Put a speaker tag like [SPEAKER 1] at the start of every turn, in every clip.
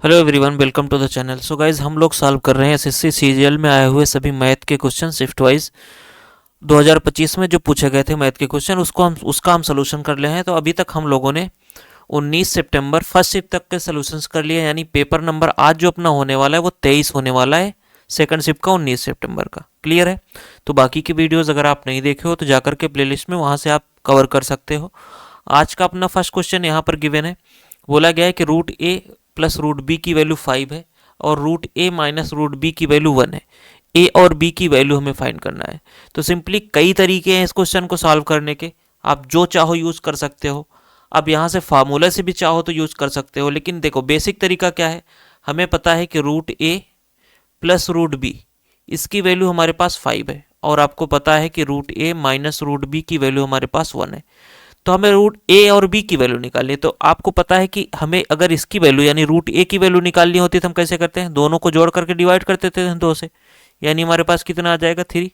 [SPEAKER 1] Hello everyone, welcome to the channel. So guys, हम लोग solve कर रहे हैं एसएससी सीजीएल में आए हुए सभी मैथ के क्वेश्चन शिफ्ट वाइज 2025 में जो पूछे गए थे मैथ के क्वेश्चन, उसका हम सोल्यूशन कर ले हैं। तो अभी तक हम लोगों ने 19 सितंबर फर्स्ट शिफ्ट तक के सोल्यूशंस कर लिए, यानी पेपर नंबर आज जो अपना होने वाला है वो 23 होने वाला है, सेकंड शिफ्ट का 19 सितंबर का। क्लियर है? तो बाकी की वीडियोज़ अगर आप नहीं देखे हो तो जाकर के प्लेलिस्ट में वहाँ से आप कवर कर सकते हो। आज का अपना फर्स्ट क्वेश्चन यहाँ पर गिवन है। बोला गया है कि रूट ए प्लस रूट बी की वैल्यू 5 है और रूट ए माइनस रूट बी की वैल्यू 1 है। ए और बी की वैल्यू हमें फाइंड करना है। तो सिंपली कई तरीके हैं इस क्वेश्चन को सॉल्व करने के, आप जो चाहो यूज़ कर सकते हो। अब यहाँ से फार्मूला से भी चाहो तो यूज़ कर सकते हो, लेकिन देखो बेसिक तरीका क्या है। हमें पता है कि रूट ए प्लस रूट बी इसकी वैल्यू हमारे पास 5 है, और आपको पता है कि रूट ए माइनस रूट बी की वैल्यू हमारे पास 1 है। तो हमें रूट ए और बी की वैल्यू निकालनी है। तो आपको पता है कि हमें अगर इसकी वैल्यू यानी रूट ए की वैल्यू निकालनी होती है तो हम कैसे करते हैं, दोनों को जोड़ करके डिवाइड कर देते हैं 2 से, यानी हमारे पास कितना आ जाएगा 3।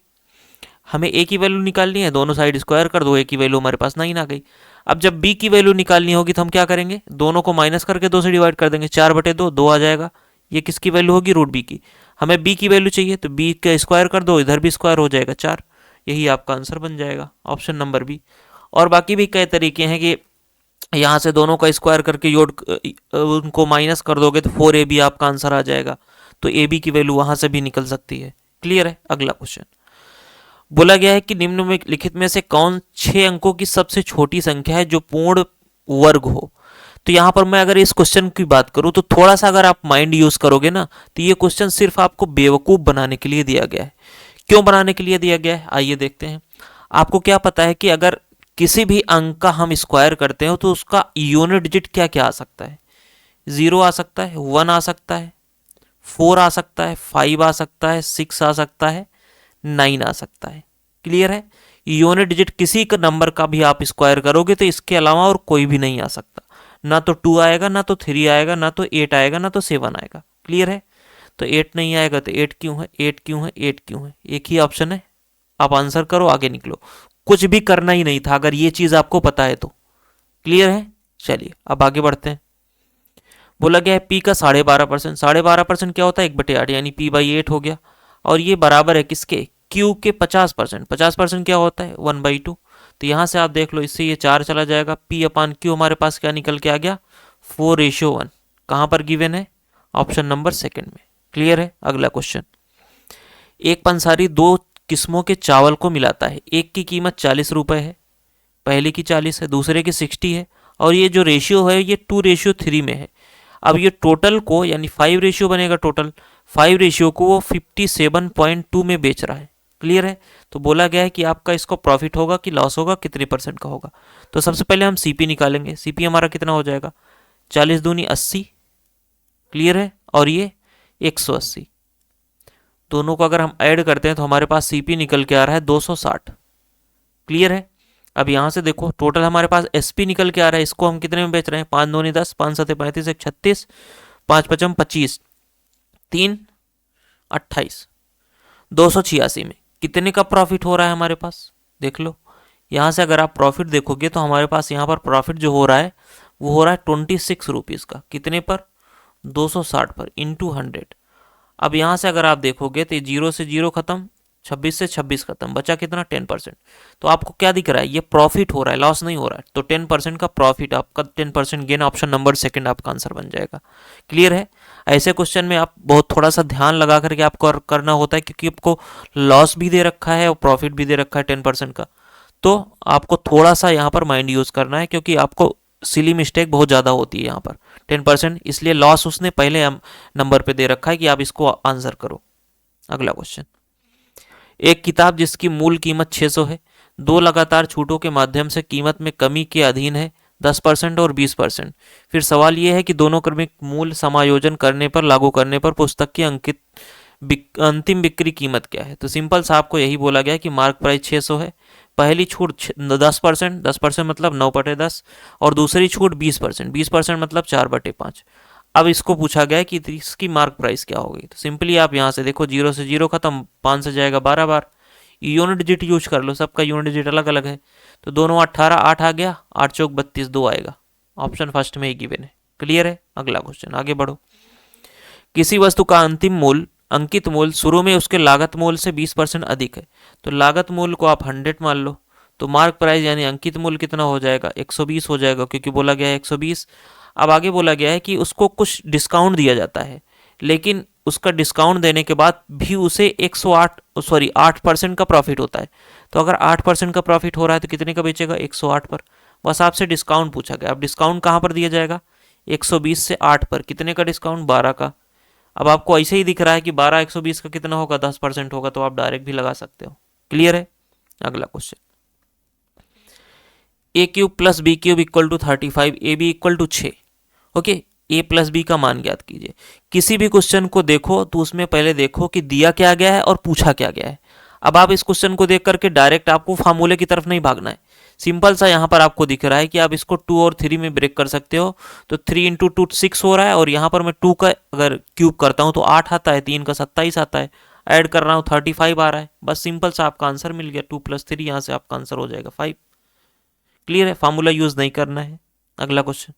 [SPEAKER 1] हमें ए की वैल्यू निकालनी है, दोनों साइड स्क्वायर कर दो, ए की वैल्यू हमारे पास 9 आ गई। अब जब बी की वैल्यू निकालनी होगी तो हम क्या करेंगे, दोनों को माइनस करके 2 से डिवाइड कर देंगे, 4/2 2 आ जाएगा। ये किसकी वैल्यू होगी, रूट बी की। हमें बी की वैल्यू चाहिए तो बी का स्क्वायर कर दो, इधर भी स्क्वायर हो जाएगा 4। यही आपका आंसर बन जाएगा, ऑप्शन नंबर बी। और बाकी भी कई तरीके हैं कि यहाँ से दोनों का स्क्वायर करके जोड़ उनको माइनस कर दोगे तो 4ab आपका आंसर आ जाएगा। तो ए बी की वैल्यू वहां से भी निकल सकती है। क्लियर है? अगला क्वेश्चन बोला गया है कि निम्न में लिखित में से कौन 6 अंकों की सबसे छोटी संख्या है जो पूर्ण वर्ग हो। तो यहाँ पर मैं अगर इस क्वेश्चन की बात करूँ तो थोड़ा सा अगर आप माइंड यूज करोगे ना तो ये क्वेश्चन सिर्फ आपको बेवकूफ़ बनाने के लिए दिया गया है। क्यों बनाने के लिए दिया गया है, आइए देखते हैं। आपको क्या पता है कि अगर किसी भी अंक का हम स्क्वायर करते हो तो उसका यूनिट डिजिट क्या क्या आ सकता है, 0 आ सकता है, 1 आ सकता है, 4 आ सकता है, 5 आ सकता है, 6 आ सकता है, 9 आ सकता है। क्लियर है? यूनिट डिजिट किसी का नंबर का भी आप स्क्वायर करोगे तो इसके अलावा और कोई भी नहीं आ सकता। ना तो 2 आएगा, ना तो 3 आएगा, ना तो 8 आएगा, ना तो 7 आएगा। क्लियर है? तो 8 नहीं आएगा तो 8 क्यों है, 8 क्यों है, 8 क्यों है, एक ही ऑप्शन है। आप आंसर करो, आगे निकलो। कुछ भी करना ही नहीं था अगर ये चीज आपको पता है तो। क्लियर है? चलिए अब आगे बढ़ते हैं। बोला गया है पी का 12.5%। 12.5% क्या होता है, 1/8, यानी p/8 हो गया। और ये बराबर है किसके, क्यू के 50%। 50% क्या होता है, 1/2। तो यहां से आप देख लो, इससे ये 4 चला जाएगा। p/q हमारे पास क्या निकल के आ गया, 4:1। कहां पर गिवन है, ऑप्शन नंबर सेकंड में। क्लियर है? अगला क्वेश्चन, एक पंसारी 2 किस्मों के चावल को मिलाता है। एक की कीमत 40 रुपये है, पहले की 40 है, दूसरे की 60 है, और ये जो रेशियो है ये 2:3 में है। अब ये टोटल को यानी 5 रेशियो बनेगा, टोटल 5 रेशियो को वो 57.2 में बेच रहा है। क्लियर है? तो बोला गया है कि आपका इसको प्रॉफिट होगा कि लॉस होगा, कितने परसेंट का होगा। तो सबसे पहले हम सीपी निकालेंगे। सीपी हमारा कितना हो जाएगा, 40 दूनी 80। क्लियर है? और ये 180, दोनों को अगर हम ऐड करते हैं तो हमारे पास सीपी निकल के आ रहा है 260। क्लियर है? अब यहां से देखो टोटल हमारे पास एसपी निकल के आ रहा है, इसको हम कितने में बेच रहे हैं, 5 दूनी 10, 5 सते 35, 1 36, 5 पचम 25, 3 28, 286 में कितने का प्रॉफिट हो रहा है हमारे पास, देख लो। यहां से अगर आप प्रॉफिट देखोगे तो हमारे पास यहाँ पर प्रॉफिट जो हो रहा है वो हो रहा है 26 रुपीज़ का। कितने पर, 260 पर, इंटू 100। अब यहाँ से अगर आप देखोगे तो 0 से 0 खत्म, 26 से 26 खत्म, बचा कितना, 10%। तो आपको क्या दिख रहा है, ये प्रॉफिट हो रहा है, लॉस नहीं हो रहा है। तो 10% का प्रॉफिट, आपका 10% गेन, ऑप्शन नंबर सेकंड आपका आंसर बन जाएगा। क्लियर है? ऐसे क्वेश्चन में आप बहुत थोड़ा सा ध्यान लगा करके आपको करना होता है, क्योंकि आपको लॉस भी दे रखा है और प्रॉफिट भी दे रखा है 10% का। तो आपको थोड़ा सा यहाँ पर माइंड यूज करना है, क्योंकि आपको सिली मिस्टेक बहुत ज़्यादा होती है यहाँ पर। 10%, इसलिए लॉस उसने पहले नंबर पे दे रखा है कि आप इसको आंसर करो। अगला क्वेश्चन, एक किताब जिसकी मूल कीमत 600 है, 2 लगातार छूटों के माध्यम से कीमत में कमी के अधीन है, 10% और 20%। फिर सवाल यह है कि दोनों क्रमिक मूल समायोजन करने पर, लागू करने पर पुस्तक की अंकित अंतिम बिक्री कीमत क्या है। तो सिंपल सा आपको यही बोला गया कि मार्क प्राइस 600 है, पहली छूट 10%, 10% मतलब 9/10, और दूसरी छूट 20%, 20% मतलब 4/5। अब इसको पूछा गया कि इसकी मार्क प्राइस क्या होगी। तो सिंपली आप यहाँ से देखो, 0 से 0 खत्म, 5 से जाएगा 12 बार। यूनिट डिजिट यूज कर लो, सबका यूनिट डिजिट अलग अलग है। तो दोनों 18, 8 आ गया, 8 चौक 32, 2 आएगा। ऑप्शन फर्स्ट में ही गिवन है। क्लियर है? अगला क्वेश्चन, आगे बढ़ो। किसी वस्तु का अंतिम मूल्य अंकित मूल्य शुरू में उसके लागत मूल्य से 20% अधिक है, तो लागत मूल्य को आप 100 मान लो, तो मार्क प्राइस यानी अंकित मूल्य कितना हो जाएगा, 120 हो जाएगा, क्योंकि बोला गया है 120। अब आगे बोला गया है कि उसको कुछ डिस्काउंट दिया जाता है, लेकिन उसका डिस्काउंट देने के बाद भी उसे 108 सॉरी 8% का प्रॉफिट होता है। तो अगर 8% का प्रॉफिट हो रहा है तो कितने का बेचेगा, 108 पर। बस आपसे डिस्काउंट पूछा गया, अब डिस्काउंट कहाँ पर दिया जाएगा, 120 से 8 पर, कितने का डिस्काउंट, 12 का। अब आपको ऐसे ही दिख रहा है कि 12 120 का कितना होगा, 10% होगा, तो आप डायरेक्ट भी लगा सकते हो। क्लियर है। अगला question, A cube plus B cube equal to 35, A B equal to 6। Okay, A plus B का मान ज्ञात कीजिए। किसी भी क्वेश्चन को देखो तो उसमें पहले देखो कि दिया क्या गया है और पूछा क्या गया है। अब आप इस क्वेश्चन को देख करके डायरेक्ट आपको फार्मूले की तरफ नहीं भागना है। सिंपल सा यहाँ पर आपको दिख रहा है कि आप इसको 2 और 3 में ब्रेक कर सकते हो, तो 3 इंटू 2 6 हो रहा है, और यहाँ पर मैं 2 का अगर क्यूब करता हूँ तो 8 आता है, 3 का 27 आता है, ऐड कर रहा हूँ 35 आ रहा है। बस सिंपल सा आपका आंसर मिल गया, 2 + 3, यहाँ से आपका आंसर हो जाएगा 5। क्लियर है, फार्मूला यूज नहीं करना है। अगला क्वेश्चन,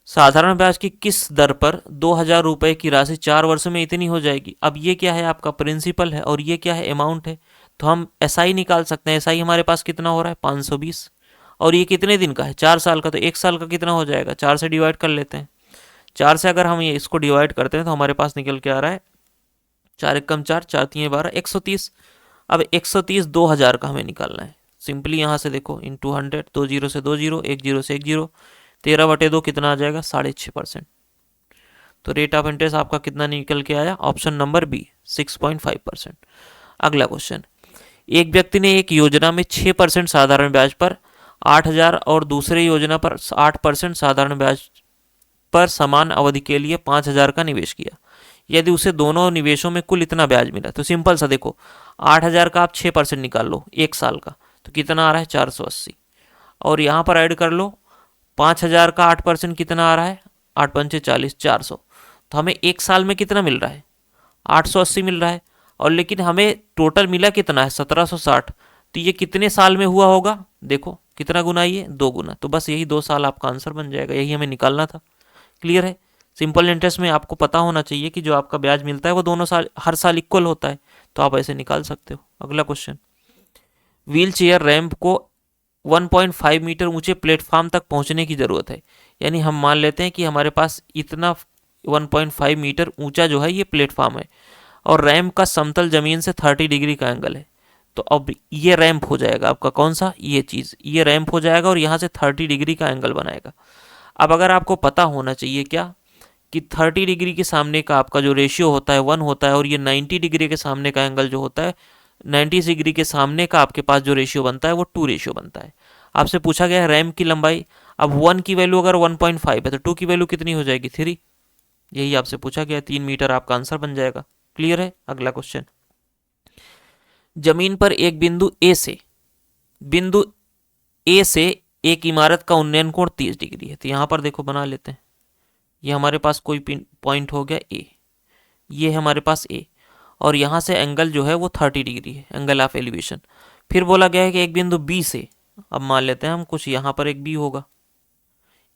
[SPEAKER 1] साधारण ब्याज की किस दर पर 2,000 रुपए की राशि 4 वर्षों में इतनी हो जाएगी। अब ये क्या है, आपका प्रिंसिपल है, और ये क्या है, अमाउंट है। तो हम एसआई निकाल सकते हैं। एसआई हमारे पास कितना हो रहा है, 520, और ये कितने दिन का है, 4 साल का, तो 1 साल का कितना हो जाएगा, 4 से डिवाइड कर लेते हैं। 4 से अगर हम ये इसको डिवाइड करते हैं तो हमारे पास निकल के आ रहा है 4 एकम 4, 4 3 12, 130। अब 130 2,000 का हमें निकालना है। सिंपली यहाँ से देखो, इंटू 100, 2 जीरो से 2 जीरो, 1 जीरो से 1 जीरो, 13/2 कितना आ जाएगा, 6.5%। तो रेट ऑफ इंटरेस्ट आपका कितना निकल के आया, ऑप्शन नंबर बी, 6.5%। अगला क्वेश्चन, एक व्यक्ति ने एक योजना में 6% साधारण ब्याज पर 8,000 और दूसरे योजना पर 8% साधारण ब्याज पर समान अवधि के लिए 5,000 का निवेश किया। यदि उसे दोनों निवेशों में कुल इतना ब्याज मिला, तो सिंपल सा देखो, 8,000 का आप 6% निकाल लो 1 साल का, तो कितना आ रहा है, 480, और यहाँ पर ऐड कर लो 5,000 का 8% कितना आ रहा है, 8 पंचे 40, 400। तो हमें 1 साल में कितना मिल रहा है, 880 मिल रहा है, और लेकिन हमें टोटल मिला कितना है, 1760। तो ये कितने साल में हुआ होगा, देखो कितना गुना, ये 2 गुना। तो बस यही 2 साल आपका आंसर बन जाएगा, यही हमें निकालना था। क्लियर है। सिंपल इंटरेस्ट में आपको पता होना चाहिए कि जो आपका ब्याज मिलता है वो दोनों साल हर साल इक्वल होता है, तो आप ऐसे निकाल सकते हो। अगला क्वेश्चन, व्हील चेयर रैंप को 1.5 मीटर ऊंचे प्लेटफॉर्म तक पहुंचने की ज़रूरत है। यानी हम मान लेते हैं कि हमारे पास इतना 1.5 मीटर ऊंचा जो है ये प्लेटफॉर्म है, और रैंप का समतल जमीन से 30 डिग्री का एंगल है। तो अब ये रैंप हो जाएगा आपका कौन सा, ये चीज़, ये रैंप हो जाएगा और यहाँ से 30 डिग्री का एंगल बनाएगा। अब अगर आपको पता होना चाहिए क्या, कि 30 डिग्री के सामने का आपका जो रेशियो होता है 1 होता है, और ये 90 डिग्री के सामने का एंगल जो होता है, 90 डिग्री के सामने का आपके पास जो रेशियो बनता है वो 2 रेशियो बनता है। आपसे पूछा गया है रैंप की लंबाई। अब 1 की वैल्यू अगर 1.5 है तो 2 की वैल्यू कितनी हो जाएगी, 3। यही आपसे पूछा गया है, 3 मीटर आपका आंसर बन जाएगा। क्लियर है। अगला क्वेश्चन, जमीन पर एक बिंदु ए से एक इमारत का उन्नयन कोण 30 डिग्री है। तो यहाँ पर देखो बना लेते हैं, ये हमारे पास कोई पॉइंट हो गया ए, ये है हमारे पास ए, और यहाँ से एंगल जो है वो 30 डिग्री है, एंगल ऑफ एलिवेशन। फिर बोला गया है कि एक बिंदु बी से, अब मान लेते हैं हम कुछ यहाँ पर एक बी होगा,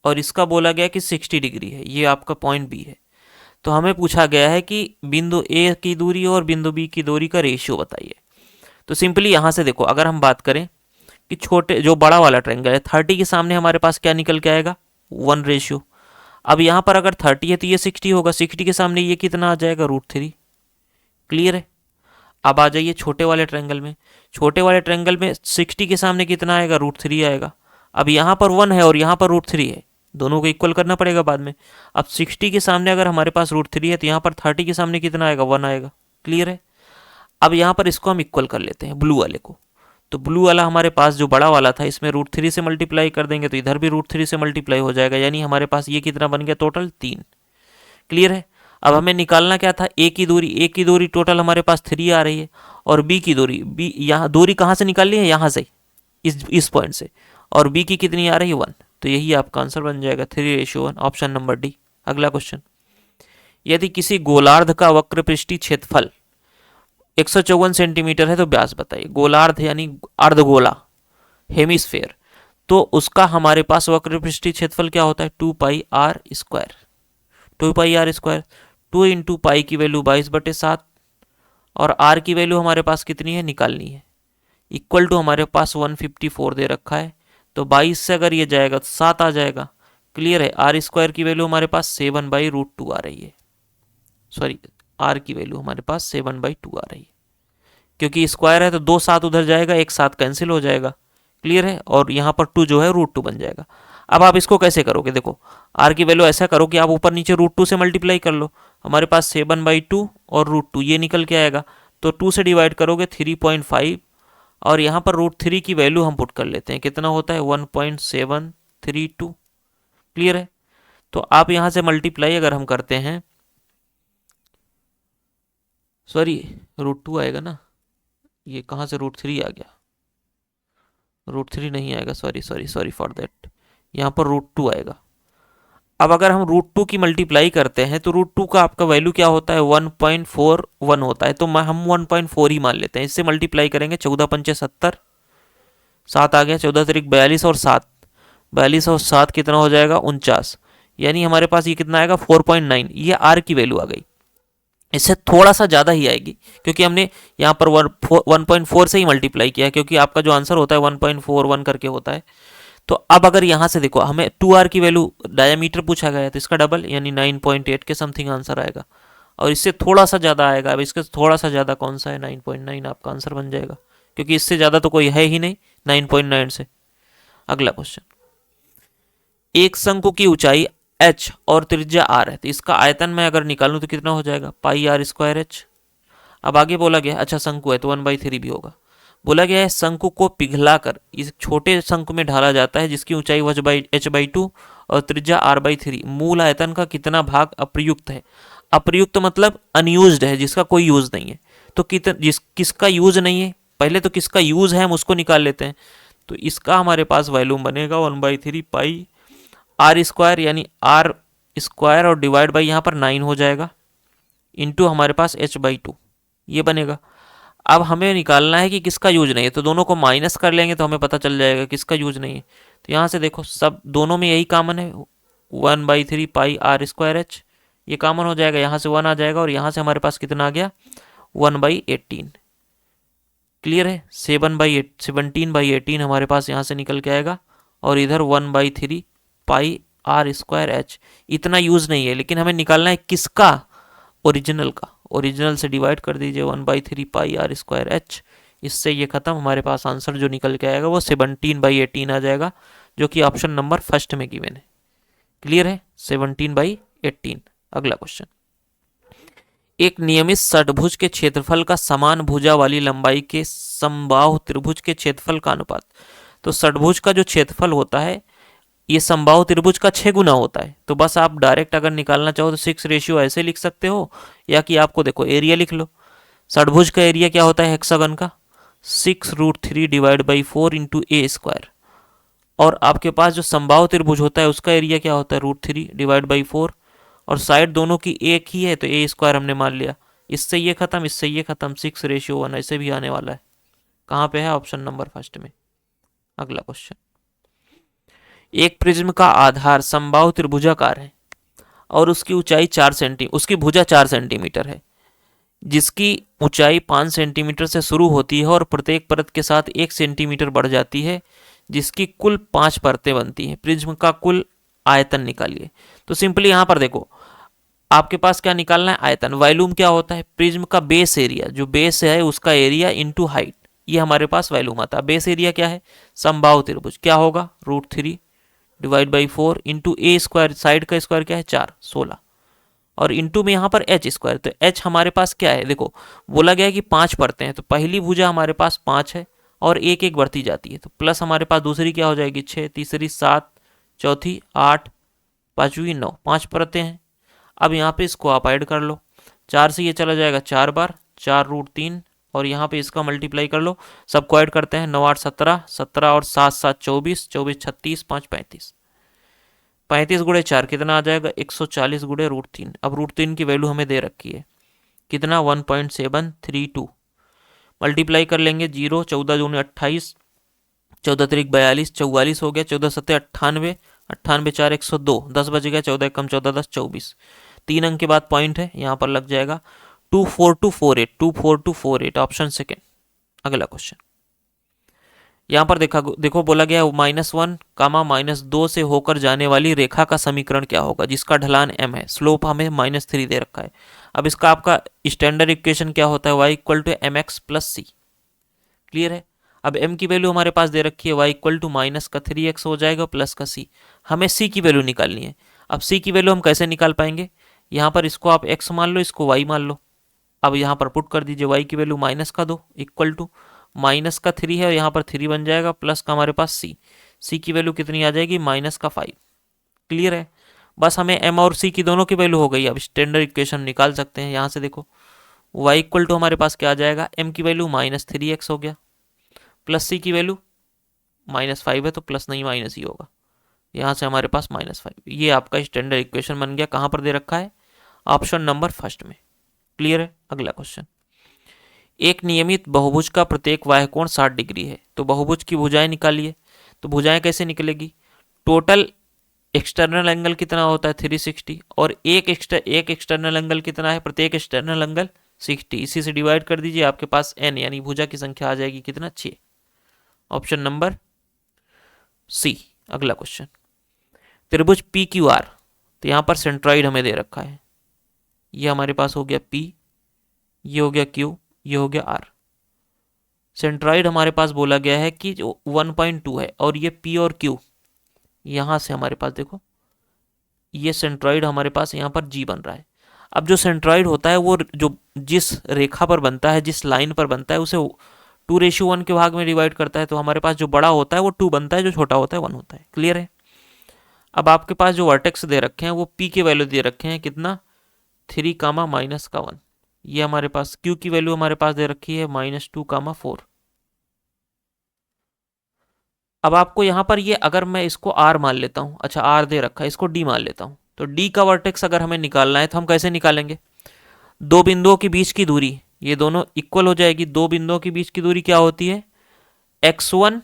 [SPEAKER 1] और इसका बोला गया कि 60 डिग्री है, ये आपका पॉइंट बी है। तो हमें पूछा गया है कि बिंदु ए की दूरी और बिंदु बी की दूरी का रेशियो बताइए। तो सिंपली यहाँ से देखो, अगर हम बात करें कि छोटे जो बड़ा वाला ट्रायंगल है, 30 के सामने हमारे पास क्या निकल के आएगा, 1 रेशियो। अब यहाँ पर अगर 30 है तो ये 60 होगा, 60 के सामने ये कितना आ जाएगा, √3। क्लियर है। अब आ जाइए छोटे वाले ट्रायंगल में, छोटे वाले ट्रायंगल में 60 के सामने कितना आएगा, √3 आएगा। अब यहाँ पर 1 है और यहाँ पर √3 है, दोनों को इक्वल करना पड़ेगा बाद में। अब 60 के सामने अगर हमारे पास √3 है तो यहाँ पर 30 के सामने कितना आएगा, 1 आएगा। क्लियर है। अब यहाँ पर इसको हम इक्वल कर लेते हैं ब्लू वाले को। तो ब्लू वाला हमारे पास जो बड़ा वाला था, इसमें √3 से मल्टीप्लाई कर देंगे तो इधर भी √3 से मल्टीप्लाई हो जाएगा, यानी हमारे पास ये कितना बन गया, टोटल 3। क्लियर है। अब हमें निकालना क्या था, ए की दूरी टोटल हमारे पास 3 आ रही है, और बी की दूरी, बी यहाँ दूरी कहाँ से निकाल ली है, यहाँ से, इस पॉइंट से, और बी की कितनी आ रही है, 1। तो यही आपका आंसर बन जाएगा 3:1, ऑप्शन नंबर डी। अगला क्वेश्चन, यदि किसी गोलार्ध का वक्र पृष्ठीय क्षेत्रफल 154 सेंटीमीटर है तो व्यास बताइए। गोलार्ध यानी अर्धगोला, हेमिस्फेयर, तो उसका हमारे पास वक्र पृष्ठीय क्षेत्रफल क्या होता है, 2πr²। 2πr², two into pi की वैल्यू 22/7 और आर की वैल्यू हमारे पास कितनी है निकालनी है, इक्वल टू हमारे पास 154 दे रखा है। तो 22 से अगर ये जाएगा तो 7 आ जाएगा। क्लियर है। आर स्क्वायर की वैल्यू हमारे पास 7/√2 आ रही है। सॉरी, आर की वैल्यू हमारे पास 7/2 आ रही है, क्योंकि स्क्वायर है तो 2 7 उधर जाएगा, एक 7 कैंसिल हो जाएगा। क्लियर है। और यहाँ पर 2 जो है √2 बन जाएगा। अब आप इसको कैसे करोगे, देखो आर की वैल्यू ऐसा करो कि आप ऊपर नीचे √2 से मल्टीप्लाई कर लो। हमारे पास 7/2 और √2 ये निकल के आएगा, तो 2 से डिवाइड करोगे 3.5 और यहाँ पर √3 की वैल्यू हम पुट कर लेते हैं, कितना होता है 1.732। क्लियर है। तो आप यहाँ से मल्टीप्लाई अगर हम करते हैं, सॉरी √2 आएगा ना, ये कहाँ से √3 आ गया, √3 नहीं आएगा, sorry sorry sorry for that, यहाँ पर √2 आएगा। अब अगर हम √2 की मल्टीप्लाई करते हैं तो √2 का आपका वैल्यू क्या होता है 1.41 होता है, तो हम 1.4 ही मान लेते हैं। इससे मल्टीप्लाई करेंगे 14×5 70, 7 आ गया, 14 तिरिक 42 और 7, 42 और 7 कितना हो जाएगा 49, यानी हमारे पास ये कितना आएगा 4.9। ये आर की वैल्यू आ गई। इससे थोड़ा सा ज़्यादा ही आएगी क्योंकि हमने यहाँ पर 1.4 से ही मल्टीप्लाई किया, क्योंकि आपका जो आंसर होता है 1.41 करके होता है। तो अब अगर यहाँ से देखो हमें 2r की वैल्यू डायमीटर पूछा गया है, तो इसका डबल यानी 9.8 के समथिंग आंसर आएगा, और इससे थोड़ा सा ज़्यादा आएगा। अब इसके थोड़ा सा ज़्यादा कौन सा है, 9.9 आपका आंसर बन जाएगा, क्योंकि इससे ज़्यादा तो कोई है ही नहीं 9.9 से। अगला क्वेश्चन, एक शंकु की ऊंचाई h और त्रिज्या r है, तो इसका आयतन मैं अगर निकालूं तो कितना हो जाएगा πr²h। अब आगे बोला गया, अच्छा शंकु है तो 1/3 भी होगा। बोला गया है शंकु को पिघलाकर इस छोटे शंकु में ढाला जाता है जिसकी ऊंचाई h/2 और त्रिज्या r/3। मूल आयतन का कितना भाग अप्रयुक्त है। अप्रयुक्त मतलब अनयूज्ड है, जिसका कोई यूज नहीं है। तो किसका यूज नहीं है, पहले तो किसका यूज है हम उसको निकाल लेते हैं। तो इसका हमारे पास वॉल्यूम बनेगा 1/3 पाई r², यानी r² और डिवाइड बाई यहाँ पर 9 हो जाएगा, इंटू हमारे पास h/2 ये बनेगा। अब हमें निकालना है कि किसका यूज नहीं है, तो दोनों को माइनस कर लेंगे तो हमें पता चल जाएगा किसका यूज नहीं है। तो यहाँ से देखो सब दोनों में यही कॉमन है, 1/3 पाई r²h, ये कॉमन हो जाएगा, यहाँ से 1 आ जाएगा और यहाँ से हमारे पास कितना आ गया 1/18। क्लियर है। 17/18 हमारे पास यहाँ से निकल के आएगा, और इधर 1/3 पाई r²h। इतना यूज नहीं है, लेकिन हमें निकालना है किसका, ओरिजिनल का। ओरिजिनल से डिवाइड कर दीजिए 1/3 पाई r²h, इससे ये खत्म। हमारे पास आंसर जो निकल के आएगा वो 17/18 आ जाएगा, जो कि ऑप्शन नंबर फर्स्ट में गिवन है। क्लियर है, 17/18। अगला क्वेश्चन, एक नियमित षटभुज के क्षेत्रफल का समान भुजा वाली लंबाई के समबाहु त्रिभुज के क्षेत्रफल का अनुपात। तो षटभुज का जो क्षेत्रफल होता है ये समबाहु त्रिभुज का 6 गुना होता है। तो बस आप डायरेक्ट अगर निकालना चाहो तो 6 ऐसे लिख सकते हो, या कि आपको देखो एरिया लिख लो। षटभुज का एरिया क्या होता है हेक्सागन का 6√3 डिवाइड बाई 4 इंटू a², और आपके पास जो समबाहु त्रिभुज होता है उसका एरिया क्या होता है √3 डिवाइड बाई 4, और साइड दोनों की एक ही है तो a² हमने मान लिया। इससे ये खत्म, इससे ये खत्म, 6:1 ऐसे भी आने वाला है। कहाँ पे है, ऑप्शन नंबर फर्स्ट में। अगला क्वेश्चन, एक प्रिज्म का आधार समबाहु त्रिभुजाकार है और उसकी ऊंचाई 4 सेंटीमीटर, उसकी भुजा 4 सेंटीमीटर है, जिसकी ऊंचाई 5 सेंटीमीटर से शुरू होती है और प्रत्येक परत के साथ 1 सेंटीमीटर बढ़ जाती है, जिसकी कुल 5 परतें बनती हैं। प्रिज्म का कुल आयतन निकालिए। तो सिंपली यहाँ पर देखो आपके पास क्या निकालना है, आयतन। वॉल्यूम क्या होता है, प्रिज्म का बेस एरिया, जो बेस है उसका एरिया इंटू हाइट, ये हमारे पास वॉल्यूम आता है। बेस एरिया क्या है, समबाहु त्रिभुज, क्या होगा √3 divide by 4 into a², side का स्क्वायर क्या है 4, 16, और इंटू में यहाँ पर h²। तो h हमारे पास क्या है, देखो बोला गया है कि 5 परतें हैं, तो पहली भुजा हमारे पास 5 है और एक एक बढ़ती जाती है, तो प्लस हमारे पास दूसरी क्या हो जाएगी 6, तीसरी 7, चौथी 8, पाँचवीं 9, 5 परतें हैं। अब यहाँ पे इसको आप ऐड कर लो, 4 से ये चला जाएगा 4 बार, 4√3, और यहाँ पे इसका मल्टीप्लाई कर लो। सबको ऐड करते हैं, 9 8 17, 17 और 7 7 24, 24 36, 5 35, 35 गुणे 4 कितना आ जाएगा 140 गुणे √3। अब √3 की वैल्यू हमें दे रखी है कितना 1.732, मल्टीप्लाई कर लेंगे 0, 14 दूनी 28, 14 तिरिक 42, 44 हो गया, 14 सत्ते 98, 98 4 102, 10 बच गया, 14 कम 14 10 24। 3 अंक के बाद पॉइंट है, यहाँ पर लग जाएगा 24248, 24248 ऑप्शन सेकेंड। अगला क्वेश्चन यहाँ पर देखो बोला गया -1, -2 से होकर जाने वाली रेखा का समीकरण क्या होगा जिसका ढलान m है, स्लोप हमें -3 दे रखा है। अब इसका आपका स्टैंडर्ड इक्वेशन क्या होता है, y equal to M X plus C. Clear है। अब m की वैल्यू हमारे पास दे रखी है, y इक्वल टू माइनस का 3x हो जाएगा प्लस का c। हमें c की वैल्यू निकालनी है। अब c की वैल्यू हम कैसे निकाल पाएंगे, यहाँ पर इसको आप x मान लो, इसको y मान लो। अब यहाँ पर पुट कर दीजिए, y की वैल्यू माइनस का 2 इक्वल टू माइनस का 3 है और यहाँ पर 3 बन जाएगा प्लस का हमारे पास c की वैल्यू कितनी आ जाएगी, माइनस का 5। क्लियर है। बस हमें m और c की दोनों की वैल्यू हो गई। अब स्टैंडर्ड इक्वेशन निकाल सकते हैं। यहाँ से देखो y इक्वल टू हमारे पास क्या आ जाएगा, m की वैल्यू -3x हो गया प्लस c की वैल्यू -5 है तो प्लस नहीं माइनस ही होगा। यहाँ से हमारे पास -5, ये आपका स्टैंडर्ड इक्वेशन बन गया। कहाँ पर दे रखा है, ऑप्शन नंबर फर्स्ट में। क्लियर है। अगला क्वेश्चन, एक नियमित बहुभुज का प्रत्येक बाह्य कोण 60 डिग्री है, तो बहुभुज की भुजाएं निकालिए। तो भुजाएं कैसे निकलेगी, टोटल एक्सटर्नल एंगल कितना होता है 360 और एक एक्सटर्नल एंगल कितना है, प्रत्येक एक्सटर्नल एंगल 60, इसी से डिवाइड कर दीजिए, आपके पास n यानी भुजा की संख्या आ जाएगी कितना, 6। Option number C. अगला क्वेश्चन, त्रिभुज पी क्यू आर, तो यहाँ पर सेंट्रॉइड हमें दे रखा है, ये हमारे पास हो गया P, ये हो गया Q, ये हो गया R। सेंट्रॉइड हमारे पास बोला गया है कि जो 1.2 है और ये P और Q, यहाँ से हमारे पास देखो ये सेंट्रॉइड हमारे पास यहाँ पर G बन रहा है। अब जो सेंट्रॉइड होता है वो जो जिस रेखा पर बनता है, जिस लाइन पर बनता है, उसे 2:1 के भाग में डिवाइड करता है। तो हमारे पास जो बड़ा होता है वो 2 बनता है, जो छोटा होता है 1 होता है। क्लियर है। अब आपके पास जो वर्टेक्स दे रखे हैं वो P के वैल्यू दे रखे हैं कितना, 3, -1। ये हमारे पास Q की वैल्यू हमारे पास दे रखी है -2, 4। अब आपको यहाँ पर ये अगर मैं इसको R मान लेता हूँ, अच्छा R दे रखा है, इसको D मान लेता हूँ, तो D का वर्टेक्स अगर हमें निकालना है तो हम कैसे निकालेंगे, दो बिंदुओं के बीच की दूरी, ये दोनों इक्वल हो जाएगी। दो बिंदुओं के बीच की दूरी क्या होती है, x1,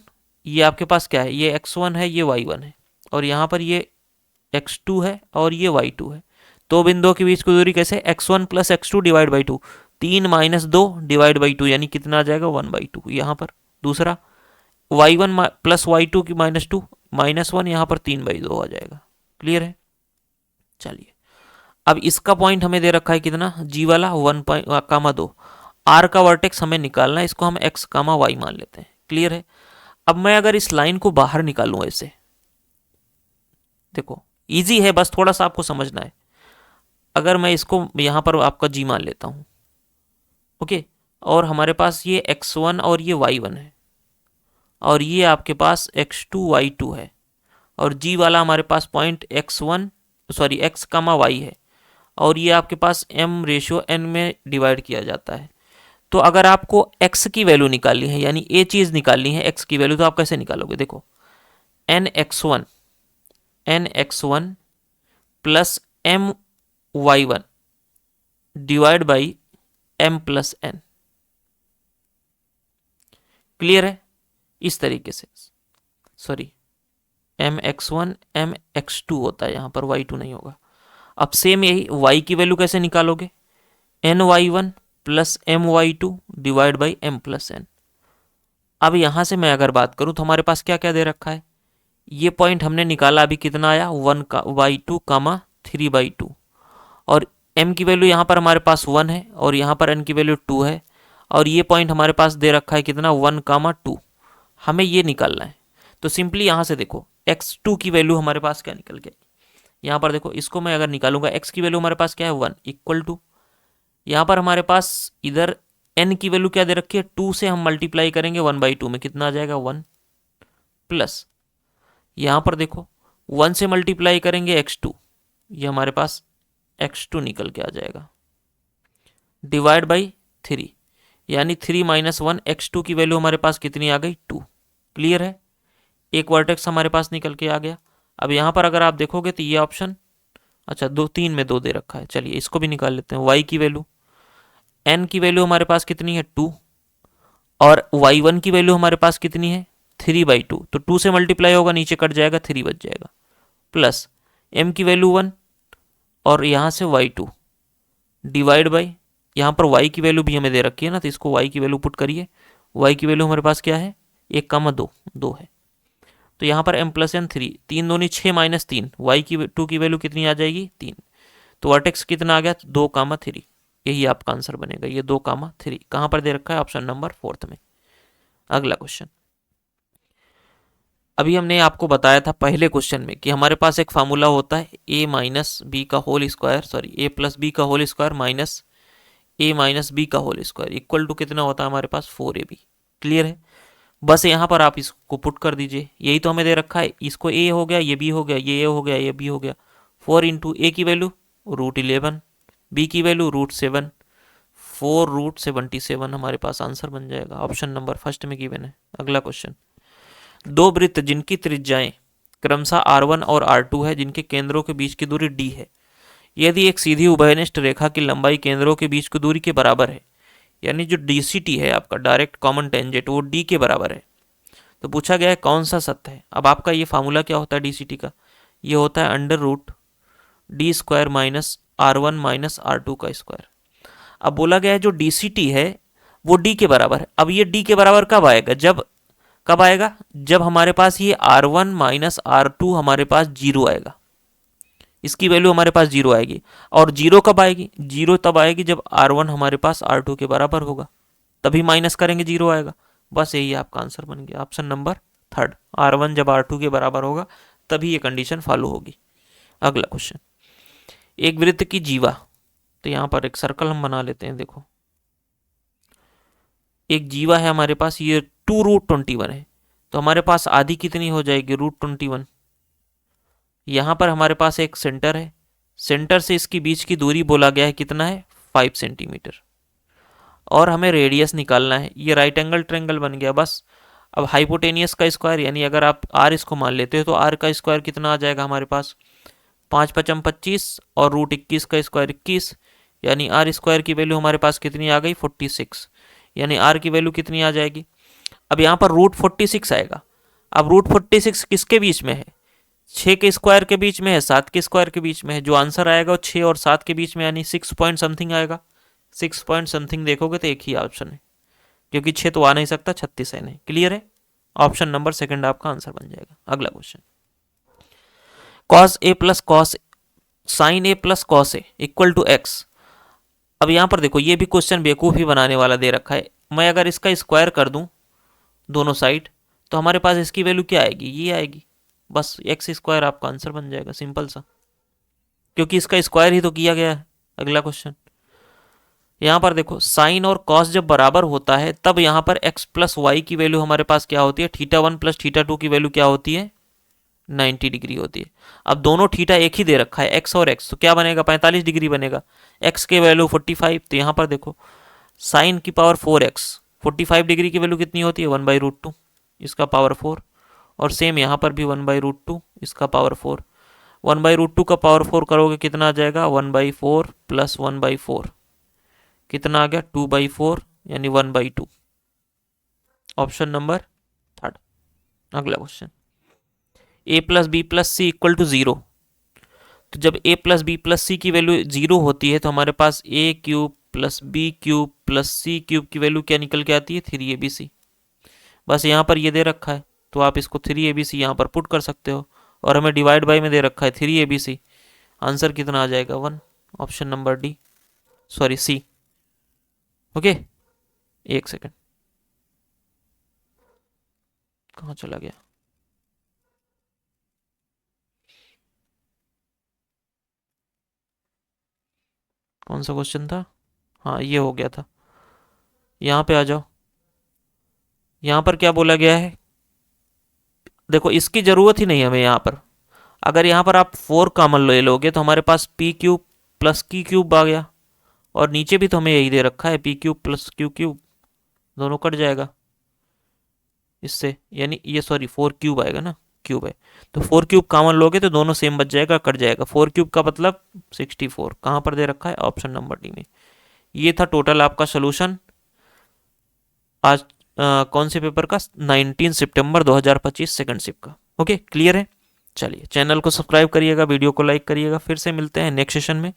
[SPEAKER 1] ये आपके पास क्या है, ये x1 है, ये y1 है, और यहाँ पर ये x2 है और ये y2 है। दो बिंदुओं के बीच की दूरी कैसे, x1 plus x2 divide by 2, 3 - 2 divide by 2 यानी कितना आ जाएगा, 1/2 यहाँ पर। दूसरा y1 प्लस y2 की -2 -1, यहाँ पर 3/2 आ जाएगा। क्लियर है। चलिए अब इसका पॉइंट हमें दे रखा है कितना, जी वाला 1,2। आर का वर्टेक्स हमें निकालना है, इसको हम x, y मान लेते हैं। क्लियर है। अब मैं अगर इस लाइन को बाहर निकालूं ऐसे, देखो इजी है, बस थोड़ा सा आपको समझना है। अगर मैं इसको यहाँ पर आपका जी मान लेता हूँ, ओके, और हमारे पास ये x1 और ये y1 है, और ये आपके पास x2 y2 है, और जी वाला हमारे पास point x1 sorry x, y है, और ये आपके पास m/n में डिवाइड किया जाता है। तो अगर आपको x की वैल्यू निकालनी है, यानी ये चीज़ निकालनी है x की वैल्यू, तो आप कैसे निकालोगे, देखो nx1 plus my1 divide by m plus n। Clear है। इस तरीके से, सॉरी mx1 mx2 होता है, यहाँ पर y2 नहीं होगा। अब सेम यही y की वैल्यू कैसे निकालोगे, ny1 plus my2 divide by m plus n। अब यहाँ से मैं अगर बात करूँ तो हमारे पास क्या क्या दे रखा है, ये पॉइंट हमने निकाला अभी कितना आया, 1/2, 3/2, और m की वैल्यू यहाँ पर हमारे पास 1 है और यहाँ पर n की वैल्यू 2 है, और ये पॉइंट हमारे पास दे रखा है कितना, 1, 2। हमें ये निकालना है। तो सिंपली यहाँ से देखो x2 की वैल्यू हमारे पास क्या निकल गई, यहाँ पर देखो इसको मैं अगर निकालूंगा, x की वैल्यू हमारे पास क्या है 1 इक्वल टू, यहाँ पर हमारे पास इधर n की वैल्यू क्या दे रखी है, 2 से हम मल्टीप्लाई करेंगे 1/2 में, कितना आ जाएगा 1, प्लस यहाँ पर देखो 1 से मल्टीप्लाई करेंगे x2, ये हमारे पास x2 निकल के आ जाएगा, डिवाइड बाई 3, यानी 3 - 1 x2 की वैल्यू हमारे पास कितनी आ गई, 2। क्लियर है। एक वर्टेक्स हमारे पास निकल के आ गया। अब यहाँ पर अगर आप देखोगे तो ये ऑप्शन, अच्छा 3 में 2 दे रखा है, चलिए इसको भी निकाल लेते हैं। y की वैल्यू, n की वैल्यू हमारे पास कितनी है 2, और y1 की वैल्यू हमारे पास कितनी है 3/2, तो 2 से मल्टीप्लाई होगा, नीचे कट जाएगा, 3 बच जाएगा, प्लस m की वैल्यू 1 और यहाँ से y2 डिवाइड बाई, यहाँ पर y की वैल्यू भी हमें दे रखी है ना, तो इसको y की वैल्यू पुट करिए। y की वैल्यू हमारे पास क्या है, 1,2 2 है। तो यहाँ पर m+n 3, 3 दूनी 6 माइनस 3, y2 की वैल्यू कितनी आ जाएगी 3। तो वर्टेक्स कितना आ गया 2,3। यही आपका आंसर बनेगा, ये 2,3 कहाँ पर दे रखा है, ऑप्शन नंबर 4 में। अगला क्वेश्चन, अभी हमने आपको बताया था पहले क्वेश्चन में कि हमारे पास एक फार्मूला होता है a माइनस बी का whole square, sorry a plus B का whole square minus a minus B का होल स्क्वायर इक्वल टू कितना होता है हमारे पास 4ab। क्लियर है, बस यहाँ पर आप इसको पुट कर दीजिए, यही तो हमें दे रखा है, इसको a हो गया, ये b हो गया, ये a हो गया, ये b हो गया। 4 इंटू ए की वैल्यू √11, b की वैल्यू √7, 4√77 हमारे पास आंसर बन जाएगा, ऑप्शन नंबर फर्स्ट में गिवन है। अगला क्वेश्चन, दो वृत्त जिनकी त्रिज्याएं क्रमशः r1 और r2 है, जिनके केंद्रों के बीच की दूरी d है, यदि एक सीधी उभयनिष्ठ रेखा की लंबाई केंद्रों के बीच की दूरी के बराबर है, यानी जो DCT है आपका डायरेक्ट कॉमन टेंजेंट वो d के बराबर है, तो पूछा गया है कौन सा सत्य है। अब आपका ये फार्मूला क्या होता है DCT का, ये होता है √d² minus r1 minus r2 का स्क्वायर। अब बोला गया है जो DCT है वो d के बराबर है। अब ये d के बराबर कब आएगा, कब आएगा, जब हमारे पास ये r1 माइनस r2 हमारे पास 0 आएगा, इसकी वैल्यू हमारे पास 0 आएगी। और 0 कब आएगी, 0 तब आएगी जब r1 हमारे पास r2 के बराबर होगा, तभी माइनस करेंगे 0 आएगा। बस यही आपका आंसर बन गया, ऑप्शन नंबर 3, r1 जब r2 के बराबर होगा तभी ये कंडीशन फॉलो होगी। अगला क्वेश्चन, एक वृत्त की जीवा, तो यहाँ पर एक सर्कल हम बना लेते हैं। देखो एक जीवा है हमारे पास, ये 2√21 है, तो हमारे पास आधी कितनी हो जाएगी √21। यहाँ पर हमारे पास एक सेंटर है, सेंटर से इसकी बीच की दूरी बोला गया है कितना है 5 सेंटीमीटर, और हमें रेडियस निकालना है। ये राइट एंगल ट्रायंगल बन गया बस। अब हाइपोटेनियस का स्क्वायर, यानी अगर आप r इसको मान लेते हो तो r का स्क्वायर कितना आ जाएगा हमारे पास 5×5 = 25 और √21 का स्क्वायर 21, यानी r² की वैल्यू हमारे पास कितनी आ गई 46, यानी r की वैल्यू कितनी आ जाएगी। अब यहाँ पर √46 आएगा। अब √46 किसके बीच में है, 6 के स्क्वायर के बीच में है, 7 के स्क्वायर के बीच में है। जो आंसर आएगा वो 6 और 7 के बीच में, यानी 6 पॉइंट समथिंग आएगा। 6 पॉइंट समथिंग देखोगे तो एक ही ऑप्शन है, क्योंकि 6 तो आ नहीं सकता, 36 है नहीं। क्लियर है, ऑप्शन नंबर सेकंड आपका आंसर बन जाएगा। अगला question, cos a plus cos sine a plus cos A equal to X. अब यहाँ पर देखो ये भी क्वेश्चन बेवकूफ़ी बनाने वाला दे रखा है। मैं अगर इसका स्क्वायर कर दूं दोनों साइड तो हमारे पास इसकी वैल्यू क्या आएगी, ये आएगी। बस x² आपका आंसर बन जाएगा, सिंपल सा, क्योंकि इसका स्क्वायर ही तो किया गया है। अगला क्वेश्चन, यहाँ पर देखो साइन और कॉस जब बराबर होता है तब यहाँ पर x प्लस वाई की वैल्यू हमारे पास क्या होती है, θ1 प्लस θ2 की वैल्यू क्या होती है 90 डिग्री होती है। अब दोनों थीटा एक ही दे रखा है x और x, तो क्या बनेगा 45 डिग्री बनेगा। x के वैल्यू 45, तो यहाँ पर देखो साइन की पावर 4x, 45 डिग्री की वैल्यू कितनी होती है 1/√2, इसका पावर 4, और सेम यहाँ पर भी 1/√2, इसका पावर 4। 1/√2 का पावर 4 करोगे कितना आ जाएगा 1/4 प्लस 1/4 कितना आ गया 2/4, यानी 1/2, ऑप्शन नंबर 3। अगला question, a plus B plus C equal to 0, तो जब a plus B plus C की वैल्यू 0 होती है तो हमारे पास a³ plus b³ plus c³ की वैल्यू क्या निकल के आती है 3abc। बस यहाँ पर ये दे रखा है तो आप इसको 3abc यहाँ पर पुट कर सकते हो, और हमें डिवाइड बाई में दे रखा है 3abc, आंसर कितना आ जाएगा 1, option number D, sorry C. Okay, एक सेकेंड, कहाँ चला गया, कौन सा क्वेश्चन था, हाँ ये हो गया था। यहाँ पे आ जाओ, यहाँ पर क्या बोला गया है, देखो इसकी ज़रूरत ही नहीं हमें यहाँ पर। अगर यहाँ पर आप 4 कॉमन ले लोगे तो हमारे पास p³ प्लस q³ आ गया, और नीचे भी तो हमें यही दे रखा है p³ प्लस q³, दोनों कट जाएगा इससे, यानी ये सॉरी 4³ आएगा ना, क्यूब है, तो 4³ कॉमन लोगे तो दोनों सेम बच जाएगा, कट जाएगा। 4³ का मतलब 64, कहाँ पर दे रखा है ऑप्शन नंबर डी में। ये था टोटल आपका सोल्यूशन आज कौन से पेपर का 19 सितंबर 2025 सेकंड शिफ्ट का। ओके, क्लियर है। चलिए, चैनल को सब्सक्राइब करिएगा, वीडियो को लाइक करिएगा। फिर से मिलते हैं नेक्स्ट सेशन में।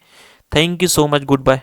[SPEAKER 1] Thank you so much, good bye.